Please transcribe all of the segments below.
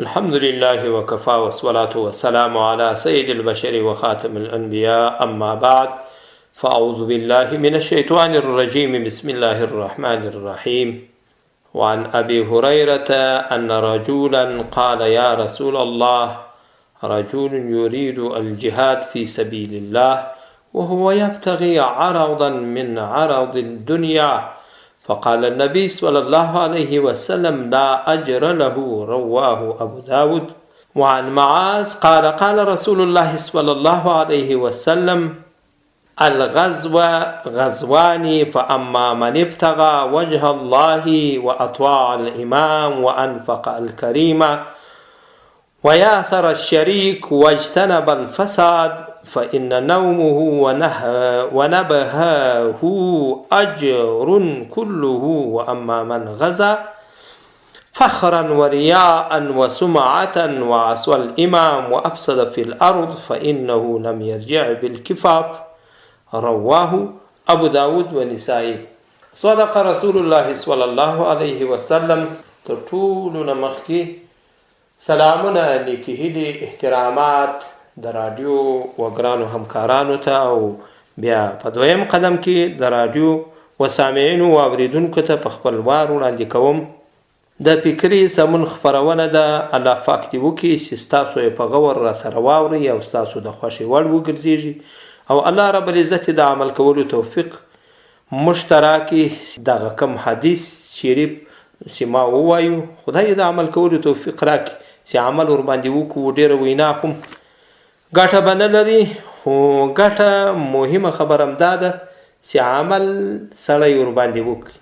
الحمد لله وكفى والصلاة والسلام على سيد البشر وخاتم الأنبياء أما بعد فأعوذ بالله من الشيطان الرجيم بسم الله الرحمن الرحيم وعن أبي هريرة أن رجلا قال يا رسول الله رجل يريد الجهاد في سبيل الله وهو يبتغي عرضا من عرض الدنيا فقال النبي صلى الله عليه وسلم لا أجر له رواه أبو داود. وعن معاذ قال قال رسول الله صلى الله عليه وسلم الغزو غزوان فأما من ابتغى وجه الله وأطاع الإمام وأنفق الكريم وياسر الشريك واجتنب الفساد فإن نومه ونبهه أجر كله. وأما من غزا فخرا ورياء وسمعة وعصى الإمام وأفسد في الأرض فإنه لم يرجع بالكفاف رواه أبو داود ونسائي. صدق رسول الله صلى الله عليه وسلم. ترطولنا مخي سلامنا نیکی هیلې احترامات د رادیو وګرانو همکارانو ته او بیا په دویم قدم کې د رادیو وسامعینو او اوریدونکو ته په خپل وار وړاندې کوم د فکري سمون خپرونه ده. الله پاک دې وکړي چې ستاسو یې په غور را سره واورئ او ستاسو د خوښې وړ وګرځېږي او الله رب العزت د عمل کولو توفیق مشترکي. دغه کم حدیث شریف چې ما ووایو خدای د عمل کولو توفیق راکړي چې عمل ور باندې وکړو. ډېره وینا خو ګټه به نه لري خو ګټه مهمه خبره هم دا ده چې عمل سړی ور باندې وکړي.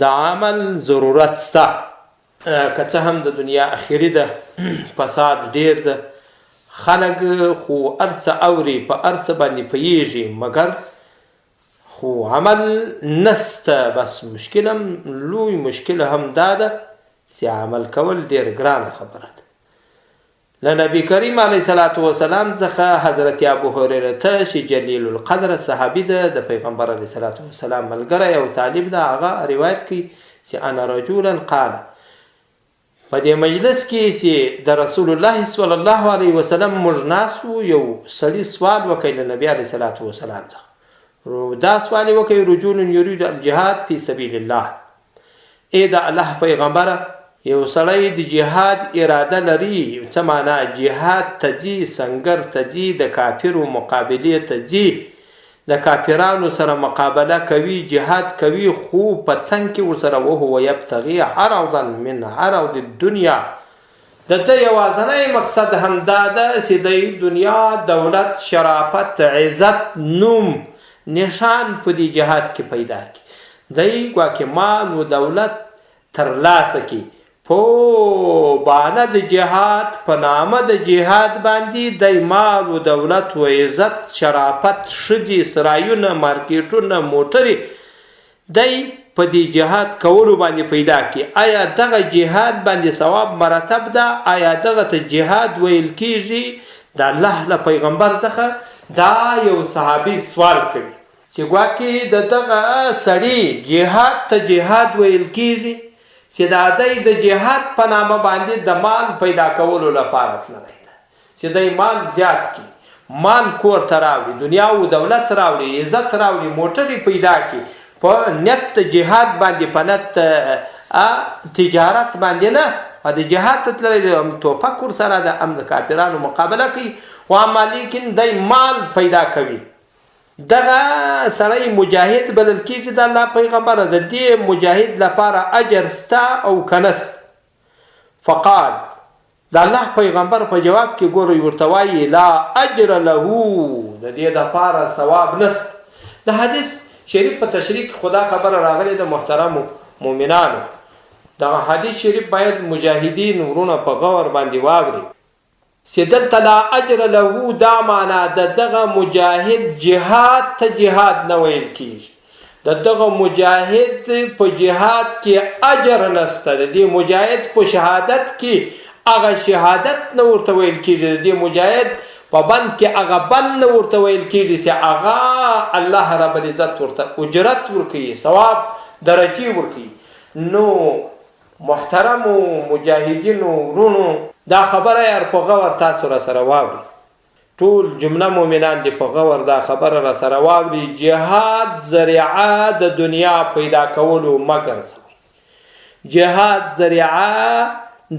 د عمل ضرورت شته که څه هم د دنیا اخري ده فساد ډېر ده خلک خو هر څه اوري په هر څه باندې پوهېږي مګر خو عمل نسته. بس مشکل هم لوی مشکل هم دا ده چې عمل کول ډېر ګرانه خبره ده. له نبی کریم علیه صلات وسلام څخه حضرت ابو هریره ته چې جلیل القدر صحابي ده د پیغمبر علیه صلات وسلام ملګری او طالب ده هغه روایت کوي چې انا رجلا قال په دې مجلس کې چې د رسول الله صلی الله علیه وسلم موږ ناست وو یو سړي سوال وکړ له نبی علیه صلات وسلام څخه. دا سوال یې وکړ رجل یرید الجهاد فی سبیل الله ای د الله پیغمبره یو سړی د جهاد اراده لري څه معنا جهاد ته ځي سنګر ته ځي د کافرو مقابلې ته ځي د کافرانو سره مقابله کوي جهاد کوي خو په څنګ کې ورسره وهو یبتغي عرضا من عرض الدنیا د ده یوازنی مقصد همدا ده چې د دنیا دولت شرافت عزت نوم نشان په دې جهاد کې پیدا کړي دی ګواکې مال و دولت ترلاسه کړي په بانه د جهاد په نامه د جهاد باندې د مال و دولت و عزت شرافت ښځې سرایونه مارکیټونه موټرې دی په دې جهاد کولو باندې پیدا کړي. آیا دغه جهاد باندې ثواب مرتب ده؟ آیا دغه ته جهاد ویل کیږي؟ د الله له پیغمبر څخه دا یو صحابي سوال کوي چې ګواکې د دغه سړي جهاد ته جهاد ویل کیږي چې د دی د جهاد په نامه باندې د مال پیدا کولو لپاره تللی ده چې دی مال زیات کړي مال کور ته راوړي دنیا و دولت راوړي عزت راوړي موټرې پیدا کړي په نیت د جهاد باندې په نیت تجارت باندې نه د جهاد ته تللی دی توپک ورسره ده هم د کافرانو مقابله کوي خو اما لیکن دی مال پیدا کوي. دغه سړی مجاهد بلل کېږي د الله پیغمبره د دې مجاهد لپاره اجر سته او که نسته؟ فقال د الله پیغمبر په جواب کې ګورئ ورته وایي لا اجر له د دې لپاره ثواب نسته. د حدیث شریف په تشریح کې خدا خبره راغلې د محترمو مؤمنانو دغه حدیث شریف باید مجاهدین ورونه په غور باندې واوري چې دلته لا اجر له دا معنا د دغه مجاهد جهاد ته جهاد نه ویل کېږي د دغه مجاهد په جهاد کې اجر نسته د دې مجاهد په شهادت کې هغه شهادت نه ورته ویل کېږي د دې مجاهد په بند کې هغه بند نه ورته ویل کېږي چې هغه الله رب العزت ورته اجرت ورکوي ثواب درجې ورکوي. نو محترمو مجاهدینو ورونو دا خبره یار په غور تاسو را سره واورئ، ټول جمله مؤمنان دې په غور دا خبره را سره واوري. جهاد ذریعه د دنیا پیدا کولو مه ګرځوئ. جهاد ذریعه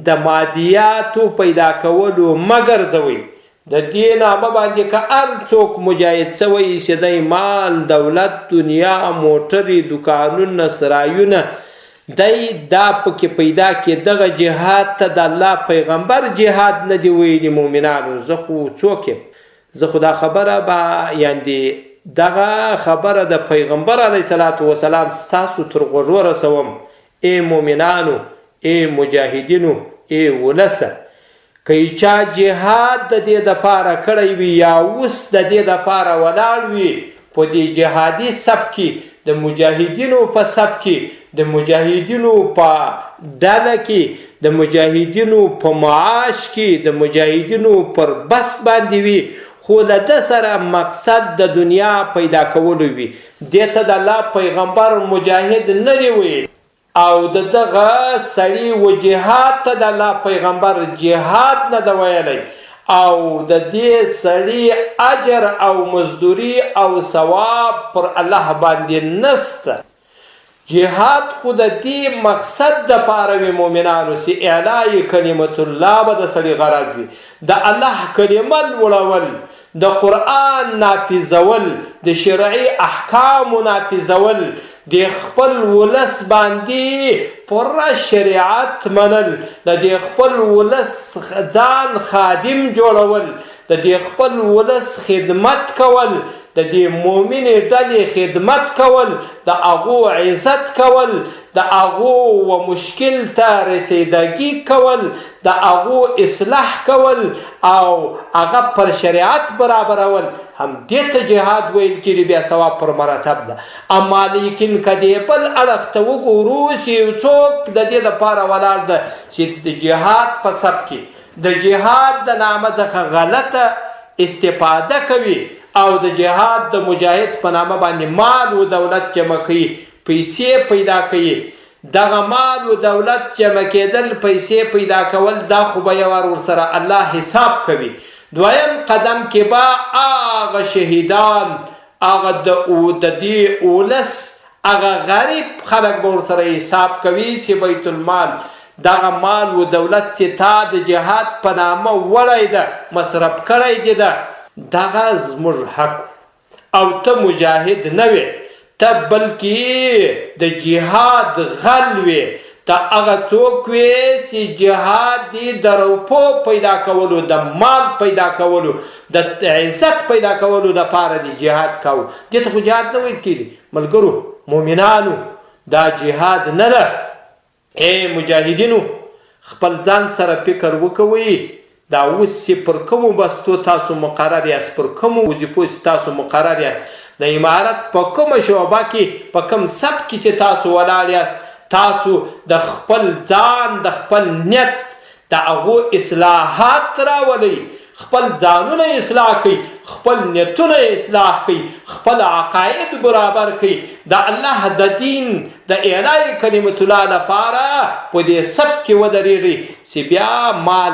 د مادیاتو پیدا کولو مه ګرځوئ. د دې نامه باندې که هر څوک مجاهد سوی چې دی مال، دولت، دنیا، موټرې، دکانونه، سرایونه دی دا پکې پیدا کې. دغه جهاد ته د الله پیغمبر جهاد نه دی ویلي. مؤمنانو زه خو څوک یم؟ زه خو دا خبره به یعنې دغه خبره د پیغمبر علیه صلات وسلام ستاسو تر غوږو رسوم. ای مؤمنانو، ای مجاهدینو، ای ولسه، که چا جهاد د دې دپاره کړی وي یا اوس د دې دپاره ولاړ وي په دې جهادي سب کې، د مجاهدینو په سب کې، د مجاهدینو په ډله کې، د مجاهدینو په معاش کې، د مجاهدینو پر بس باندې وي، خو له ده سره مقصد د دنیا پیدا کولو وي، دې ته د الله پیغمبر مجاهد نه دی ویل. او د دغه سړي و جهاد ته د الله پیغمبر جهاد نه دی ویلی. او د دې سړي اجر او مزدوري او ثواب پر الله باندې نسته. جهاد خو د دې مقصد دپاره وي مؤمنانو چې اعلای کلمت الله به د سړي غرض وي، د الله کلمه لوړول، د قرآن نافذول، د شرعي احکامو نافذول، د خپل ولس باندې پوره شریعت منل، د خپل ولس ځان خادم جوړول، د خپل ولس خدمت کول، د دې مؤمنې ډلې خدمت کول، د هغو عزت کول، د هغو و مشکل ته رسیدګي کول، د هغو اصلاح کول او هغه پر شریعت برابرول، هم دې ته جهاد ویل کېږي. بیا ثواب پر مراتب ده. اما لیکن که دې بل اړخ ته وګورو چې یو څوک د دې دپاره ولاړ ده چې د جهاد په سب کې د جهاد د نامه څخه غلطه استفاده کوي او د جهاد د مجاهد په نامه باندې مال و دولت جمع کوي، پیسې پیدا کوي. دغه مال و دولت جمع کېدل، پیسې پیدا کول، دا خو به یو ور سره الله حساب کوي. دویم قدم کې به هغه شهیدان، هغه د دې اولس، هغه غریب خلک به ورسره حساب کوي چې بیت المال، دغه مال و دولت چې تا د جهاد په نامه وړی ده، مصرف کړی دی ده، دغه زموږ حق او ته مجاهد نه وې، ته بلکې د جهاد غل وې، ته هغه څوک وې چې جهاد دې د روپو پیدا کولو، د مال پیدا کولو، د عزت پیدا کولو دپاره دې جهاد کوو. دې ته خو جهاد نه ویل کېږي. ملګرو مؤمنانو، دا جهاد نه ده. ای مجاهدینو، خپل ځان سره فکر وکوئ. دا اوس چې پر کومو بستو تاسو مقرر یاست، پر کومو وظیفو چې تاسو مقرر یاست، د امارت په کومه شعبه کې، په کوم سب کې چې تاسو ولاړ یاست، تاسو د خپل ځان، د خپل نیت، د هغو اصلاحات راولئ. خپل ځانونه اصلاح کړئ، خپل نیتونه اصلاح کړئ، خپل عقاید برابر کړئ. د الله د دین د اعلای کلمت الله لپاره په دې سب کې ودرېږئ چې بیا مال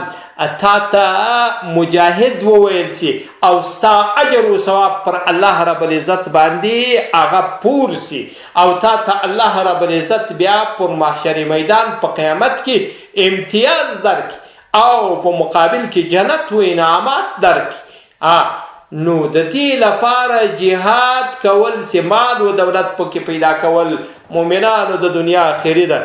تا ته مجاهد وویل سي او ستا اجر و ثواب پر الله رب العزت باندې هغه پور سي، او تا ته الله رب العزت بیا پر محشر میدان په قیامت کې امتیاز درکړي او په مقابل کې جنت و انعامات درکړي. نو د دې لپاره جهاد کول چې مال و دولت پکې پیدا کول مؤمنانو د دنیا آخري ده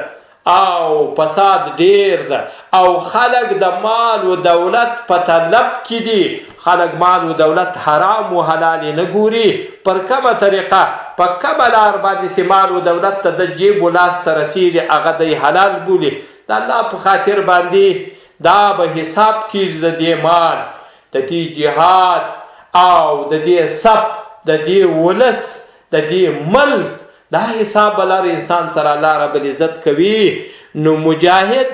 او فساد ډیر ده او خلق د مال و دولت په طلب کې دي. خلق مال و دولت حرام و حلال نه ګوري، پر کومه طریقه، په کومه لار باندې چې مال و دولت ته د جیب و لاس ته رسیږي هغه دی حلال بولي. د الله په خاطر باندې دا به حساب کیږي د دې مال، د دې جهاد او د دې سب، د دې ولس، د دې ملک، دا حساب بلار انسان سره الله رب العزت کوي. نو مجاهد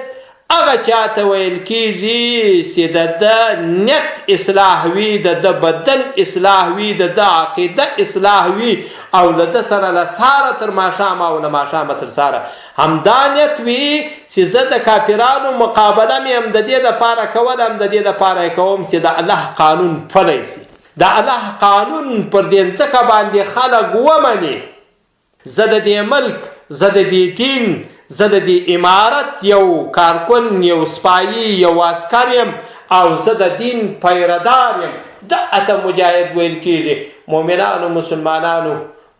هغه چاته ویل کیږي چې د ده نیت اصلاح وي، د ده بدن اصلاح وي، د ده عقیده اصلاح وي او له ده سره له سهاره تر ماښامه او له ماښامه تر سهاره همدا نیت وي چې زه د کافرانو مقابله مې هم د دې دپاره کول، هم د دې دپاره یې کوم چې د الله قانون پلی سي، د الله قانون پر دې ځمکه باندې خلک ومني. زه د دې ملک، زه د دې دین، زه د دې امارت یو کارکن، یو سپایي، یو عسکر یم او زه د دین پیردار یم. دغه ته مجاهد ویل کیږي. مؤمنانو، مسلمانانو،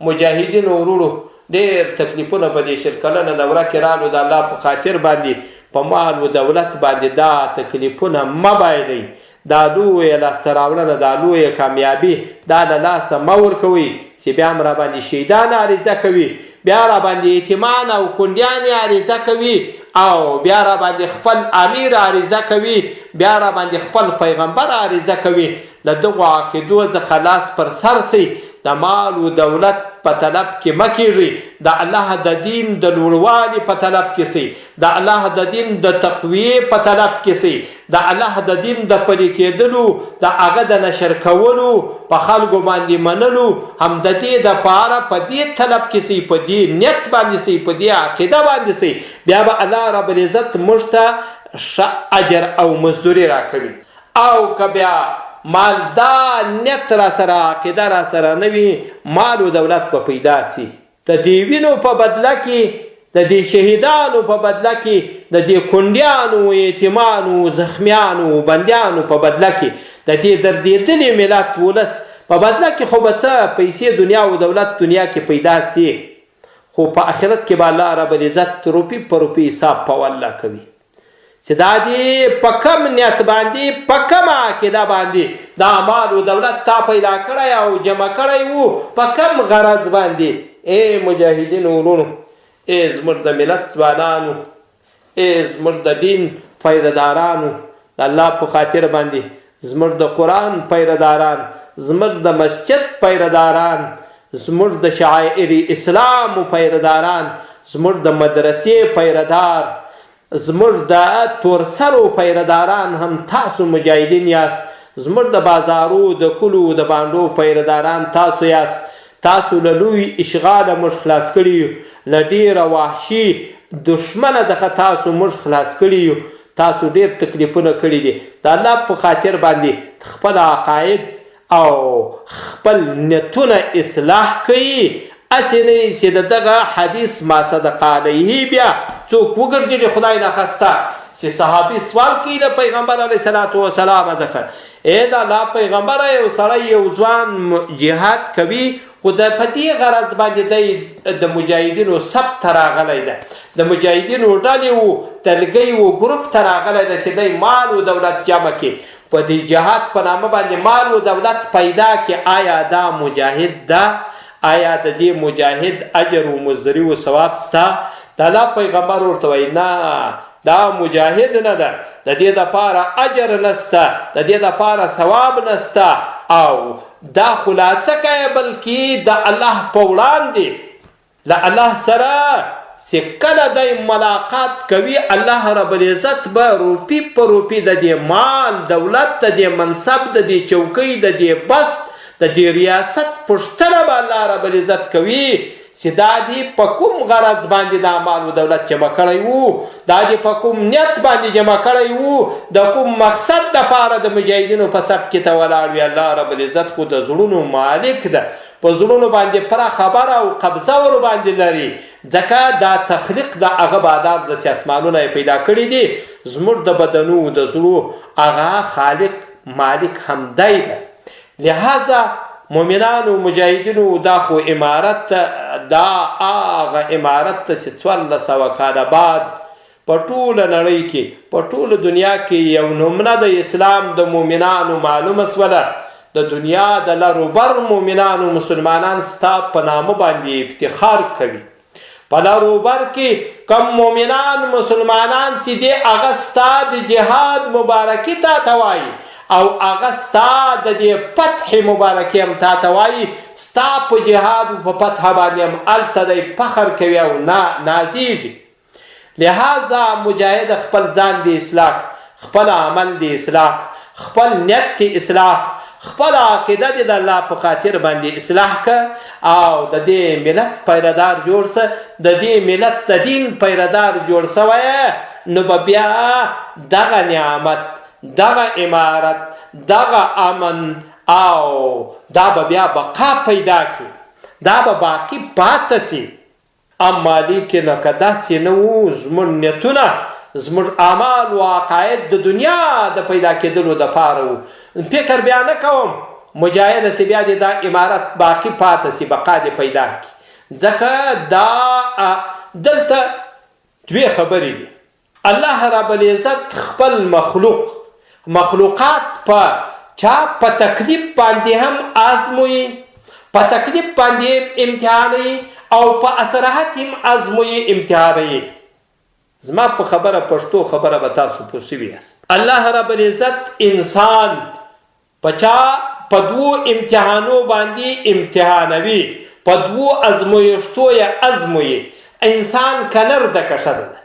مجاهدینو ورونو، ډېر تکلیفونه په دې 20 کلنه دوره کې رالو د الله په خاطر باندې، په مال و دولت باندې دا تکلیفونه مه بایلئ. دا لویه لاسته راوړنه، دا لویه کامیابي، دا له لاسه مه ورکوئ چې بیا هم راباندې شهیدان عریضه کوي، بیا راباندې یتیمان او کونډیانې عریضه کوي او بیا راباندې خپل امیر عریضه کوي، بیا راباندې خپل پیغمبر عریضه کوي. له دغو عقیدو څخه لاس پر سر سئ. د مال و دولت په طلب کې مه کیږئ، د الله د دین د لوړوالي په طلب کې سئ، د الله د دین د تقویې په طلب کې سئ، د الله د دین د پلي کېدلو، د هغه د نشر کولو، په خلکو باندې منلو، هم د دې دپاره په دې طلب کې سئ، په دې نیت باندې سئ، په دې عقیده باندې سئ. بیا به الله رب العزت موږ ته ښه اجر او مزدوري راکوي. او که بیا مالدار نیت را سره، عقیده را سره نه وي، مال و دولت به پیدا سي. د دې وینو په بدله کې، د دې شهیدانو په بدله کې، د دې کونډیانو، یتیمانو، زخمیانو، بندیانو په بدله کې، د دې دردېدلي ملت ولس په بدله کې خو به څه پیسې دنیا و دولت دنیا کې پیدا سي، خو په آخرت کې به الله رب العزت روپي په روپي حساب په والله کوي. چې دا دې په کم نیت باندې، په کم عقیده باندې دا مال و دولت تا پیدا کړی او جمع کړی وو، په کم غرض باندې. ای مجاهدینو ورونو، ای زموږ د ملت ځوانانو، ای زموږ د دین پیردارانو، د الله په خاطر باندې، زموږ د قرآن پیرداران، زموږ د مسجد پیرداران، زموږ د شعائر اسلام پیرداران، زموږ د مدرسې پیردار، زموږ د تورسرو پیرداران هم تاسو مجاهدین یاست. زموږ د بازارو، د کلو، د بانډو پیرداران تاسو یاست. تاسو له لوی اشغاله موږ خلاص کړي یو، له ډېره وحشي دښمنه څخه تاسو موږ خلاص کړي یو. تاسو ډېر تکلیفونه کړي دي. د الله په خاطر باندې خپل عقاید او خپل نیتونه اصلاح کوي. هسې نه چې د دغه حدیث ما صدق علیه بیا څوک وګرځېږي خدای ناخواسته چې صحابي سوال کوي د پیغمبر علیه صلات وسلام څخه، ای د الله پیغمبره، یو سړی یو ځوان جهاد کوي خو په دې غرض باندې دی د مجاهدینو سب ته راغلی ده، د مجاهدینو ډلې وو، دلګۍ وو، ګروپ ته راغلی ده چې دی مال و دولت جمع کړي، په دې جهاد په نامه باندې مال و دولت پیدا کړي. آیا دا مجاهد ده؟ آیا د دې مجاهد اجر و مزدوري و ثواب سته؟ د الله پیغمبر ورته وایي نه، دا مجاهد نه ده، د دې دپاره اجر نسته، د دې دپاره ثواب نسته، او دا خو لا څه کوي بلکې د الله په وړاندې له الله سره چې کله دی ملاقات کوي، الله رب العزت به روپي په روپي د دې مال دولت، د دې منصب، د دې چوکۍ، د دې بست، د دې ریاست پوښتنه به الله رب العزت کوي چې دا دې په کوم غرض باندې دا مال و دولت جمع کړی وو، دا دې په کوم نیت باندې جمع کړی وو، د کوم مقصد دپاره د مجاهدینو په صف کې ته ولاړ وي. الله رب العزت خو د زړونو مالک ده، په زړونو باندې پوره خبره او قبضه ور باندې لري، ځکه دا تخلیق د هغه بادار داسې اسمانونه یې پیدا کړي دي. زموږ د بدنو د زړو هغه خالق مالک همدی ده. لہذا مؤمنانو مجاهدینو دا خو امارت، دا هغه امارت ته چې 1400 کاله بعد په ټوله نړۍ کې، په ټوله دنیا کې یو نمونه د اسلام د مؤمنانو معلومه سوله. د دنیا د لروبر مؤمنانو مسلمانان ستا په نامه باندې افتخار کوي. په لروبر کې کم مؤمنان مسلمانان چې دي هغه ستا د جهاد مبارکي تا ته وایي، او هغه ستا د دې فتح مبارکي هم تا ته وایي. ستا په جهاد و په فتح باندې هم هلته دی فخر کوي او نازیږي. لہذا مجاهد خپل ځان دی اصلاح، خپل عمل دی اصلاح، خپل نیت دی اصلاح، خپل عقیده دی د الله په خاطر باندې اصلاح که او د دې ملت پیردار جوړ سه، د دې ملت د دین پیردار جوړ سوی، نو به بیا دغه نعمت، دغه امارت، دغه امن او دا به بیا بقا پیدا کړي، دا به باقي پاته سي. اما لیکن که داسې نه وو، زموږ نیتونه، زموږ اعمال و عقاید د دنیا د پیدا کېدلو دپاره وو، فکر بیا نه کوم مجاهد سي بیا دې دا امارت باقي پاته سي، بقا دې پیدا کړي. ځکه دا دلته دوې خبرې دي. الله رب العزت خپل مخلوقات په تکلیف باندې هم آزموي، په تکلیف باندې هم امتحانوي او په اسراحت هم آزموي، امتحانوي. زما په خبره پښتو خبره به تاسو پوه سوي یاست. الله رب العزت انسان په دوو امتحانو باندې امتحانوي، په دوو ازمویښتو یې ازموي. انسان کنر د کښته ده،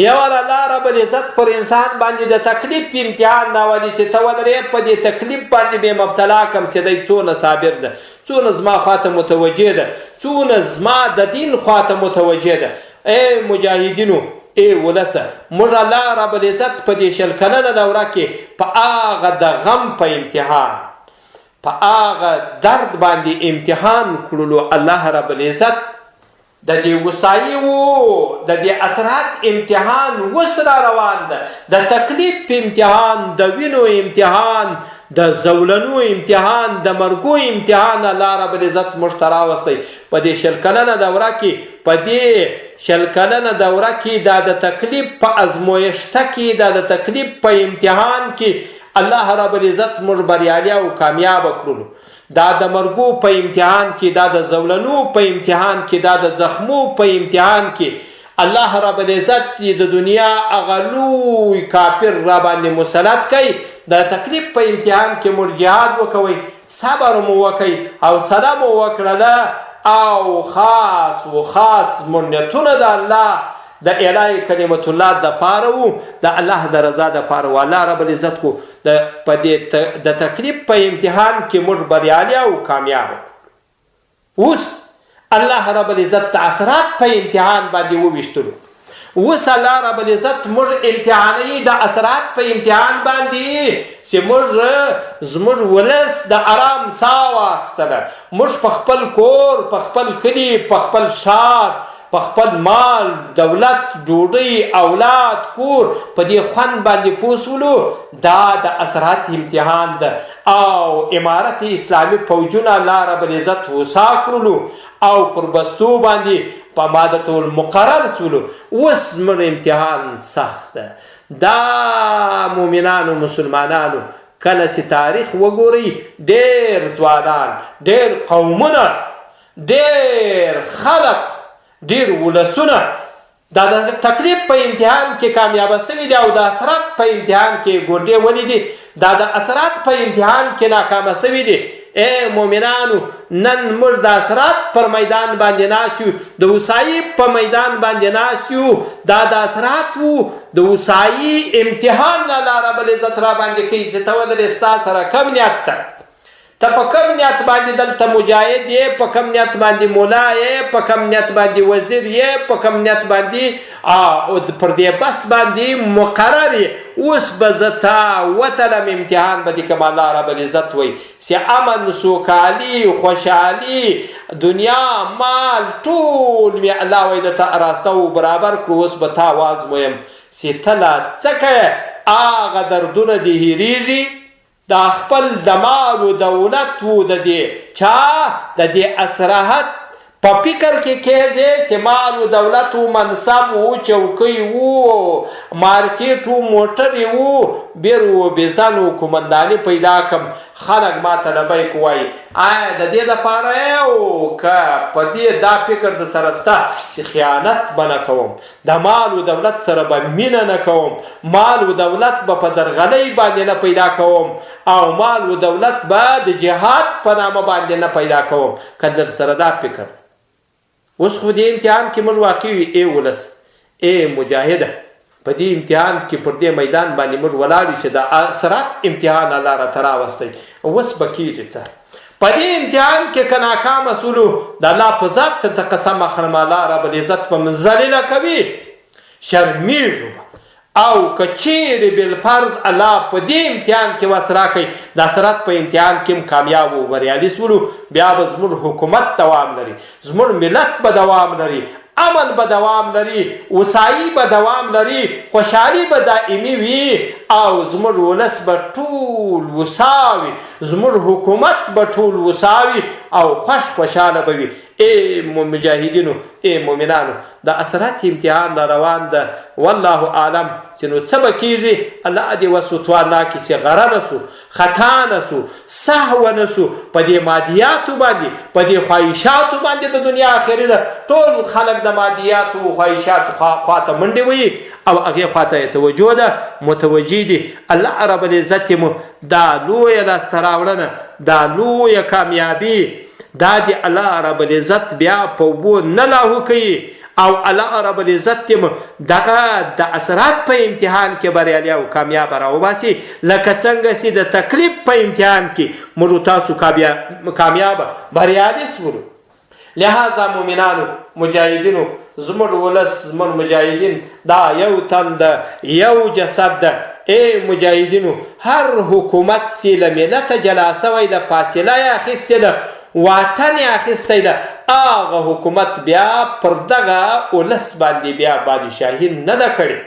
یو الله رب العزت پر انسان باندې د تکلیف امتحان راولي چې ته ودرې په دې تکلیف باندې به مبتلا کم، چې دی څونه صابر ده، څونه زما خواته متوجه ده، څونه زما د دین خواته متوجه ده. ای مجاهدینو، ای ولسه، موږ الله رب العزت په دې 20 کلنه دوره کې په هغه د غم په امتحان، په هغه درد باندې امتحان کړلو. الله رب العزت د دې وسایو، د دې اثرات امتحان وس را روان ده، د تکلیف امتحان، د وینو امتحان، د زولنو امتحان، د مرګو امتحان الله رب العزت موږ ته راوستی. په دې 20 کلنه دوره کې، په دې 20 کلنه دوره کې دا د تکلیف په ازمویښته کې، دا د تکلیف په امتحان کې الله رب العزت موږ بریالي او کامیاب کړلو. دا د مرګو په امتحان کې، دا د زولنو په امتحان کې، دا د زخمو په امتحان کې الله رب العزت د دنیا هغه لوی کافر را باندې مسلط کوي. د تکلیف په امتحان کې موږ جهاد وکوئ، صبر مو وکئ، حوصله مو وکړله، او خاص منتونه د الله د اعلی کلمت الله دپاره وو، د الله د رضا دپاره وو. الله رب العزت خو په دې د تکلیف په امتحان کې موږ بریالي او کامیاب. اوس الله رب العزت د اثرات په امتحان باندې وویشتلو. اوس الله رب العزت موږ امتحانوي د اثرات په امتحان باندې، چې زموږ ولس د آرام ساه واخیستله. موږ په خپل کور، په خپل کلي، په خپل ښار، په خپل مال، دولت، ډوډۍ، اولاد، کور په دې خوند باندې پوه سولو. دا د اثرات امتحان ده. او امارت اسلامي فوجونه الله رب العزت وسا کړلو او پر بستو باندې په مادة المقرر سولو. اوس زموږ امتحان سخت ده. دا مومنانو، مسلمانانو، کله چې تاریخ وګورئ، ډېر ځوانان، ډېر قومونه، ډېر خلق، ډېر ولسونه دا د تکلیف په امتحان کې کامیابه سوي دي او د اثرات په امتحان کې ګونډې ولیدي، دا د اثرات په امتحان کې ناکامه سوي دي. ای مومنانو، نن موږ د اثرات پر میدان باندې ناست یو، د وسایي په میدان باندې ناست یو. دا د اثرات وو، د وسایي امتحان الله رب العزت را باندې کوي چې ته ودرې، ستا سره کم نیت ته، ته په کم نیت باندې دلته مجاهد یې، په کم نیت باندې مولا یې، په کم نیت باندې وزیر یې، په کم نیت باندې پر دې بس باندې مقرر یې. اوس به زه تا وتلم، امتحان به دې کوم. الله رب العزت وایي چې امن، سوکالي، خوشحالي، دنیا، مال، ټول مې الله وایي درته راسته و برابر کړو. اوس به تا وازمویم چې ته لا څه کوې، هغه دردونه دې هېرېږي. دا خپل د مال و دولت و د دې اسراحت په فکر کې کېږي چې مال و دولت و منصب و چوکۍ و مارکیټ و موټرې و بیر و بیزن و قومنداني پیدا کړم. خلک ما ته لبیک وایي. آیا د دې لپاره او که په دې دا فکر د سره شته چې خیانت به نه کوم، د مال و دولت سره به مینه نه کوم، مال و دولت به په درغلۍ باندې نه پیدا کوم، او مال و دولت به د جهاد په نامه باندې نه پیدا کوم، که در سره دا فکر. اوس خو دې امتحان کې موږ واقع یو. ای ولس، مجاهده په دې امتحان کې پر دې میدان باندې موږ ولاړ یو چې د صراط امتحان الله راته راوستی اوس به کېږي څه په دې امتحان کې که ناکامه سولو د الله په ذات ته قسم اخلم الله رب العزت به مو ذلیله کوي شرمېږو او که چیرې بالفرض الله په دې امتحان کې وس راکوي د صراط په امتحان کې هم کامیاب و بریالي سولو بیا به زموږ حکومت دوام لري زموږ ملت به دوام لري امن به دوام لري وسایي به دوام لري خوشحالي به دائمي وي او زموږ ولس به ټول وساوي زموږ حکومت به ټول وساوي او خوشحاله به وي مجاهدینو مؤمنانو د اثرات امتحان را روان ده والله عالم چې نو څه به کېږي الله دې وسوتوان راکړي چې غره نه سو خطا نه سو سهوه نه سو په دې مادیاتو باندې په دې خواهشاتو باندې د دنیا آخري ده ټول خلک د مادیاتو خواهشاتو خواته منډې وهي او هغې خواته یې توجه ده متوجه دي الله رب العزت مو دا لویه لاسته راوړنه دا لویه کامیابي دا دی الله رب العزت بیا په اوبو نه لاهو کوي او الله رب العزت دغه د اثرات په امتحان کې بریالي او کامیاب راوباسي لکه څنګه چې د تکلیف په امتحان کې موږ تاسو کامیاب بریالي سولو لہذا مؤمنانو مجاهدینو زموږ ولس زموږ مجاهدین دا یو تن ده یو جسد ده مجاهدینو هر حکومت چې له ملته جلا سوی ده فاصله یې اخیستې ده واټن یې اخیستی ده هغه حکومت بیا پر دغه ولس باندې بیا بادشاهي نه ده کړې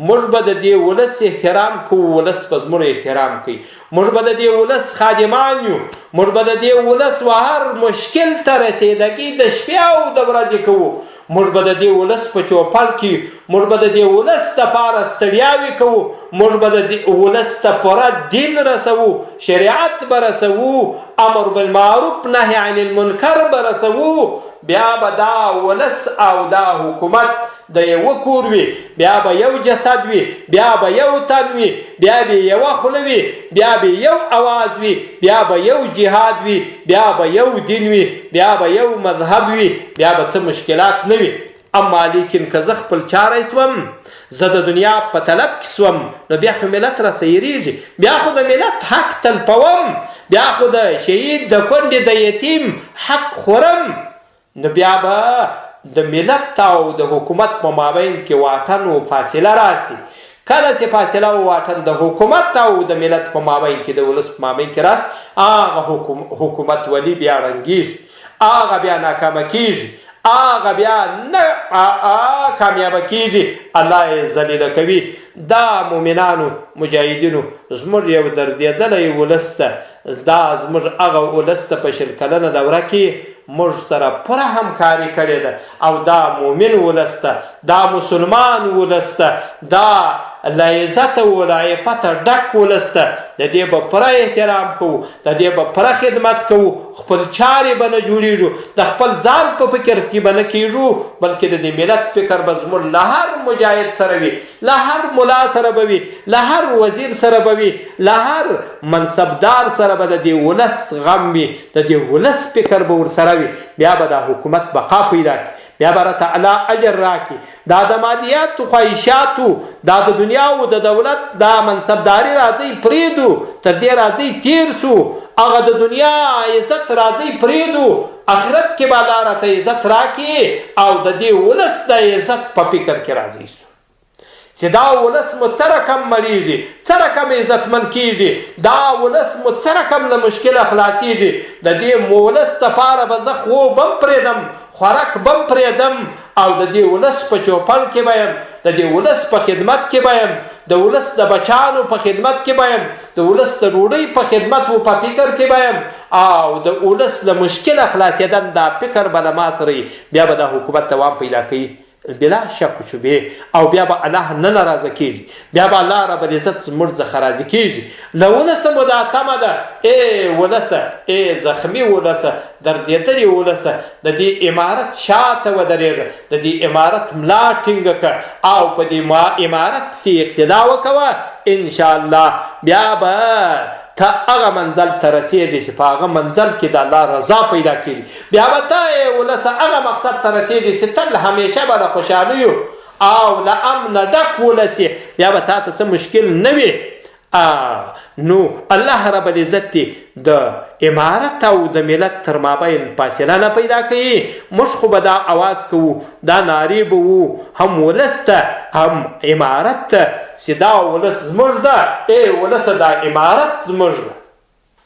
موږ به د دې ولس احترام کوو ولس به زموږ احترام کوي موږ به د دې ولس خادمان یو موږ به د دې ولس و هر مشکل ته رسېدګي د شپې او د ورځې کوو موږ به د دې ولس په چوپل کې موږ به د دې ولس دپاره ستړیاوې کوو موږ به د دې ولس ته پوره دین رسوو شریعت به رسوو امر بالمعروف نهی عن المنکر به رسوو بیا به دا ولس او دا حکومت د یوه کور وي بیا به یو جسد وي بیا به یو تن وي بیا به یوه خوله وي بیا به یو اواز وي بیا به یو جهاد وي بیا به یو دین وي بیا به یو مذهب وي بیا به څه مشکلات نه وي اما لیکن که زه خپل چاره سوم زه د دنیا په طلب کې سوم نو بیا خو ملت راسه یریږي بیا خو د ملت حق تلپوم بیا خو د شهید د کونډې د یتیم حق خورم نو بیا به د ملت او د حکومت په مابین کې واټن و فاصله راسي کله چې فاصله و واټن د حکومت او د ملت په مابین کې د ولس په مابین کې راسي هغه حکومت ولی بیا ړنګېږي هغه بیا ناکامه کېږي هغه بیا نه کامیابه کېږي الله یې ذلیله کوي دا مؤمنانو مجاهدینو زموږ یو دردېدلی ولس ته دا زموږ هغه ولس ته په 20 کلنه دوره کې موږ سره پوره همکاري کړې ده او دا مؤمن ولس ته دا مسلمان ولس ته دا له عزت او له عفته ډک ولس ته د دې به پوره احترام کوو د دې به پوره خدمت کوو خپل چارې به نه جوړېږو د خپل ځان په فکر کې به نه کېږو بلکې د دې ملت فکر به زموږ له هر مجاهد سره وي له هر ملا سره به وي له هر وزیر سره به وي له هر منصبدار سره به د دې ولس غم وي د دې ولس فکر به ورسره وي بیا به دا حکومت بقا پیدا کړي بیا به راته الله اجر راکړي دا د مادیاتو خواهشاتو دا د دنیا او د دولت دا منصبداري راځي پرېږدو تر دې راځي تیر سو هغه د دنیا عزت راځي پرېږدو آخرت کې به الله راته عزت راکړي او د دې ولس د عزت په فکر کې راځي سو چې دا ولس مو څه رقم مړېږي څه رقم عزتمند کېږي دا ولس مو څه رقم له مشکله خلاصېږي د دې ولس دپاره به زه خوب هم پرېږدم خوراک بم پرېږدم او د دې ولس په چوپل کې به یم د دې ولس په خدمت کې به یم د ولس د بچانو په خدمت کې به یم د ولس د ډوډۍ په خدمت و په فکر کې به یم او د ولس له مشکله خلاصېدن دا فکر به له ما سره بیا به دا حکومت دوام پیدا کوي بلا شک و شبهه او بیا به الله نه ناراضه کېږي بیا به الله رب العزت زموږ څخه راضي کېږي له ولسه مو دا تمه ده ولسه زخمي ولسه دردېدلې ولسه د دې امارت شاته ودرېږه د دې امارت ملا ټینګه کړه او په دې امارت پسې اقتدا وکوه انشاءالله بیا به ته هغه منزل ته رسېږي چې په هغه منزل کې د الله رضا پیدا کېږي بیا به ته ولسه هغه مقصد ته رسېږي چې تل همیشه به د خوشحالیو او له امنه ډک ولس یې، بیا به تا ته څه مشکل نه وي. نو الله رب العزت دې د امارت او د ملت تر مابین فاصله نه پیدا کوي. موږ خو به دا اواز کوو، دا نارې به وو، هم ولس ته هم امارت ته، چې دا ولس زموږ ده، ای ولسه دا امارت زموږ ده.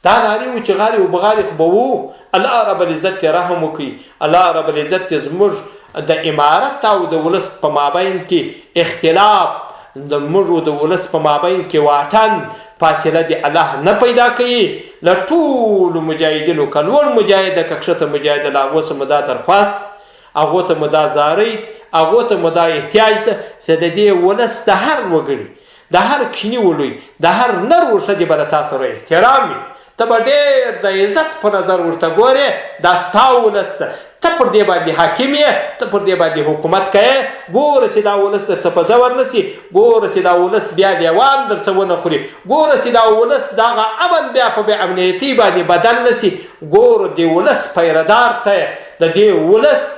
دا نارې وو چې غارې و بغارې خو به وو. الله رب العزت رحم وکړي، الله رب العزت زموږ د امارت او د ولس په مابین کې اختلاف، د موږ د ولس په مابین کې واټن فاصله دی الله نه پیدا کوي. له ټولو مجاهدینو که لوړ مجاهد که کښته مجاهد، له هغو څه مو دا درخواست، هغو ته مو دا زارۍ، هغو ته مو دا احتیاج ده چې د دې ولس د هر وګړي، د هر کوچني ولوی، د هر نر و ښځې به له تا سره احترام وي. ته به ډېر د عزت په نظر ورته ګورې، دا ستا ولس ده، ته پر دې باندې حاکم یې، ته پر دې باندې حکومت کوې. ګوره چې دا ولس در څه په زور نه سي، ګوره چې دا ولس بیا لیوان در څه ونه خوري، ګوره چې دا ولس دغه امن بیا په بې امنیتۍ باندې بدل نه سي. ګوره د ولس پیردار ته، د دې ولس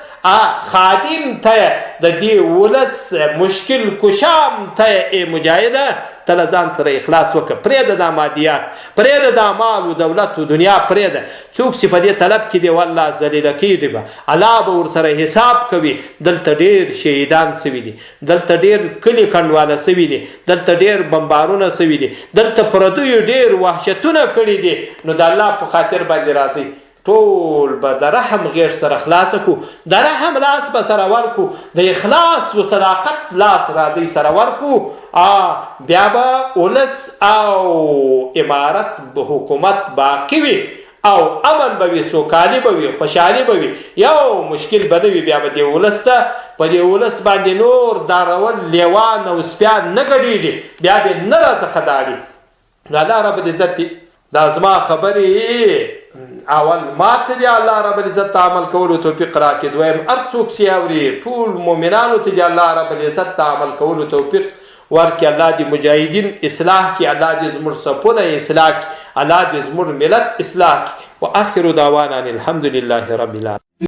خادم ته، د دې ولس مشکل کشام ته، ای مجاهده ته له ځان سره اخلاص وکړه. پرېږده دا مادیات، پرېږده دا مال و دولت و دنیا پرېږده. څوک چې په دې طلب کې دی والله ذلیله کېږي به، الله به ورسره حساب کوي. دلته ډېر شهیدان سوي دي، دلته ډېر کلي کنډواله سوي دي، دلته ډېر بمبارونه سوي دي، دلته پردیو ډېر وحشتونه کړي دي. نو د الله په خاطر باندې راځئ، ټول به د رحم غېږ سره خلاصه کړو، د رحم لاس به سره ورکړو، د اخلاص و صداقت لاس راځئ سره ورکړو. بیا به ولس او امارت حکومت باقي وي او امن به وي، سوکالي به وي، خوشحالي به وي، یو مشکل به نه وي. بیا به دې ولس ته په دې ولس باندې نور دارول لیوان او سپیان نه ګډېږي، بیا به نه راڅخه داړي. نو الله رب العزت دا زما خبرې اول ماته دی الله رب العزت عمل کولو توفیق راکړي. دویم هر څوک چې اوري ټول مؤمنانو ته دی الله رب العزت عمل کولو توفیق ورکړي. الله دې مجاهدین اصلاح کړي، الله دې زموږ صفونه اصلاح کړي، الله دې زموږ ملت اصلاح کړي. واخر دعوانا الحمد لله رب العالمين.